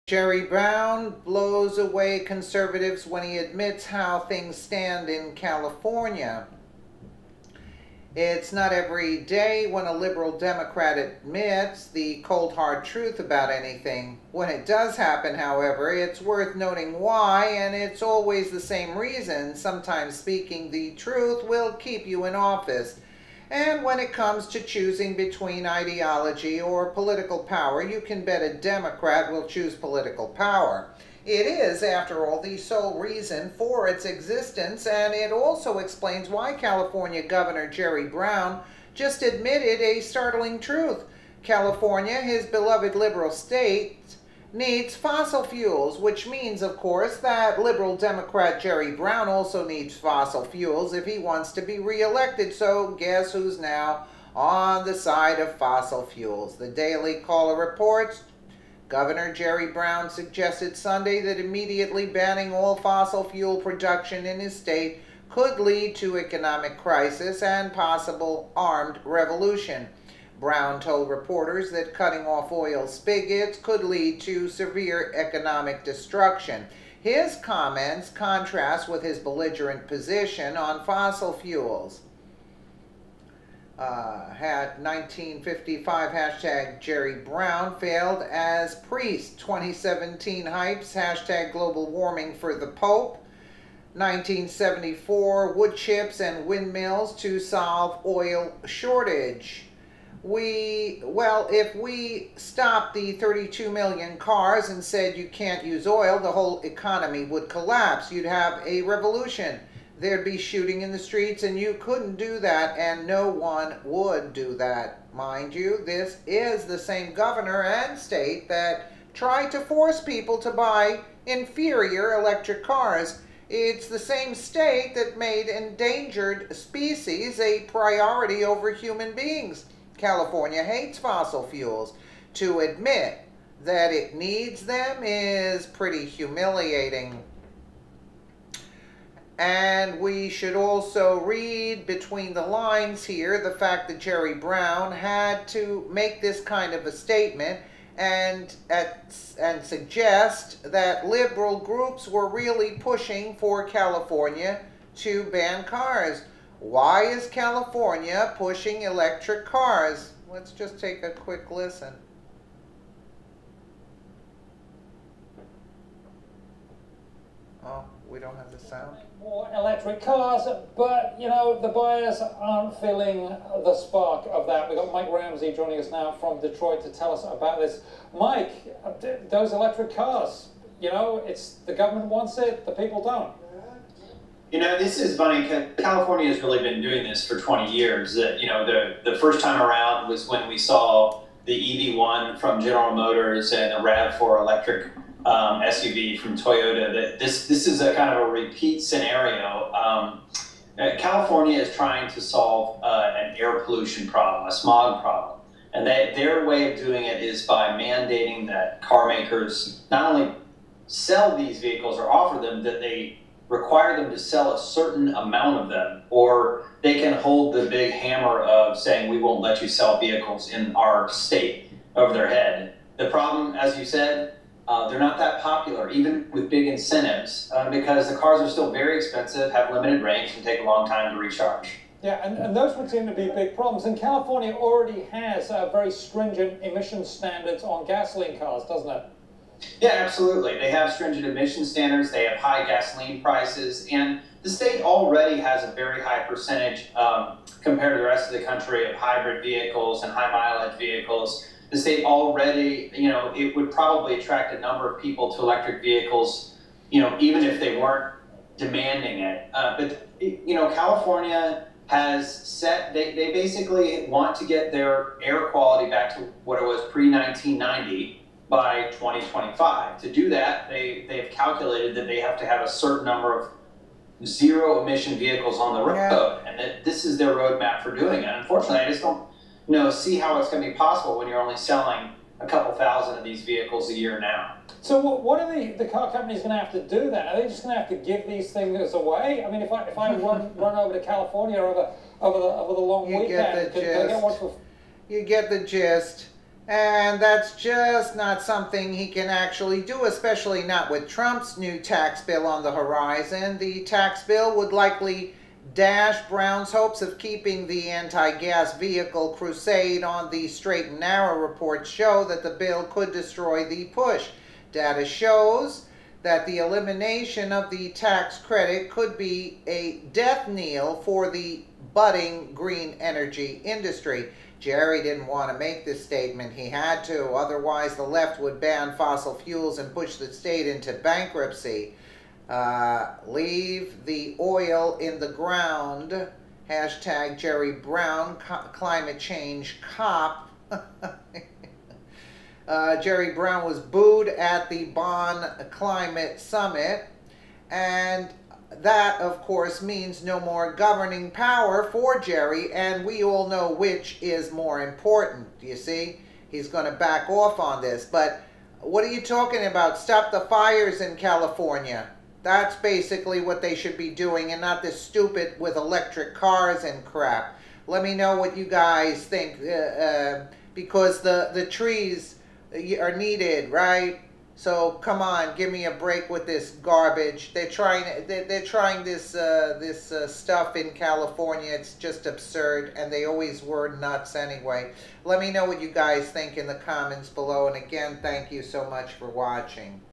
Jerry Brown blows away conservatives when he admits how things stand in California. It's not every day when a liberal Democrat admits the cold hard truth about anything. When it does happen, however, it's worth noting why, and it's always the same reason. Sometimes speaking the truth will keep you in office. And when it comes to choosing between ideology or political power, you can bet a Democrat will choose political power. It is, after all, the sole reason for its existence, and it also explains why California Governor Jerry Brown just admitted a startling truth. California, his beloved liberal state, needs fossil fuels, which means, of course, that liberal Democrat Jerry Brown also needs fossil fuels if he wants to be reelected. So guess who's now on the side of fossil fuels? The Daily Caller reports Governor Jerry Brown suggested Sunday that immediately banning all fossil fuel production in his state could lead to economic crisis and possible armed revolution. Brown told reporters that cutting off oil spigots could lead to severe economic destruction. His comments contrast with his belligerent position on fossil fuels. Had 1955 hashtag Jerry Brown failed as priest. 2017 hypes hashtag global warming for the Pope. 1974 wood chips and windmills to solve oil shortage. If we stopped the 32 million cars and said you can't use oil, the whole economy would collapse. You'd have a revolution. There'd be shooting in the streets, and you couldn't do that, and no one would do that. Mind you, this is the same governor and state that tried to force people to buy inferior electric cars. It's the same state that made endangered species a priority over human beings. California hates fossil fuels. To admit that it needs them is pretty humiliating. And we should also read between the lines here the fact that Jerry Brown had to make this kind of a statement and suggest that liberal groups were really pushing for California to ban cars. Why is California pushing electric cars? Let's just take a quick listen. Oh, we don't have the sound. More electric cars, but you know, the buyers aren't feeling the spark of that. We've got Mike Ramsey joining us now from Detroit to tell us about this. Mike, those electric cars, you know, it's the government wants it, the people don't. You know, this is funny. California has really been doing this for 20 years. You know, the first time around was when we saw the EV1 from General Motors and the RAV4 electric SUV from Toyota. This is a kind of a repeat scenario. California is trying to solve an air pollution problem, a smog problem. And their way of doing it is by mandating that car makers not only sell these vehicles or offer them, that they require them to sell a certain amount of them, or they can hold the big hammer of saying, we won't let you sell vehicles in our state over their head. The problem, as you said, they're not that popular, even with big incentives, because the cars are still very expensive, have limited range, and take a long time to recharge. Yeah, and those would seem to be big problems. And California already has very stringent emission standards on gasoline cars, doesn't it? Yeah, absolutely. They have stringent emission standards, they have high gasoline prices, and the state already has a very high percentage compared to the rest of the country of hybrid vehicles and high mileage vehicles. The state already, you know, it would probably attract a number of people to electric vehicles, you know, even if they weren't demanding it. But, you know, California has set, they basically want to get their air quality back to what it was pre-1990 by 2025. To do that, they've calculated that they have to have a certain number of zero emission vehicles on the road, and that this is their roadmap for doing it. Unfortunately, I just don't see how it's going to be possible when you're only selling a couple thousand of these vehicles a year now. So what are the car companies going to have to do then? Are they just going to have to give these things away? I mean, if I run over to California over the long weekend, could I get one for... You get the gist. And that's just not something he can actually do, especially not with Trump's new tax bill on the horizon. The tax bill would likely dash Brown's hopes of keeping the anti-gas vehicle crusade on the straight and narrow. Reports show that the bill could destroy the push. Data shows that the elimination of the tax credit could be a death knell for the budding green energy industry. Jerry didn't want to make this statement. He had to. Otherwise, the left would ban fossil fuels and push the state into bankruptcy. Leave the oil in the ground. Hashtag Jerry Brown, climate change cop. Jerry Brown was booed at the Bonn Climate Summit. And that, of course, means no more governing power for Jerry, and we all know which is more important. You see, he's going to back off on this. But what are you talking about? Stop the fires in California. That's basically what they should be doing, and not this stupid with electric cars and crap. Let me know what you guys think, because the trees are needed, right? So come on, give me a break with this garbage. They're trying this stuff in California. It's just absurd, and they always were nuts anyway. Let me know what you guys think in the comments below. And again, thank you so much for watching.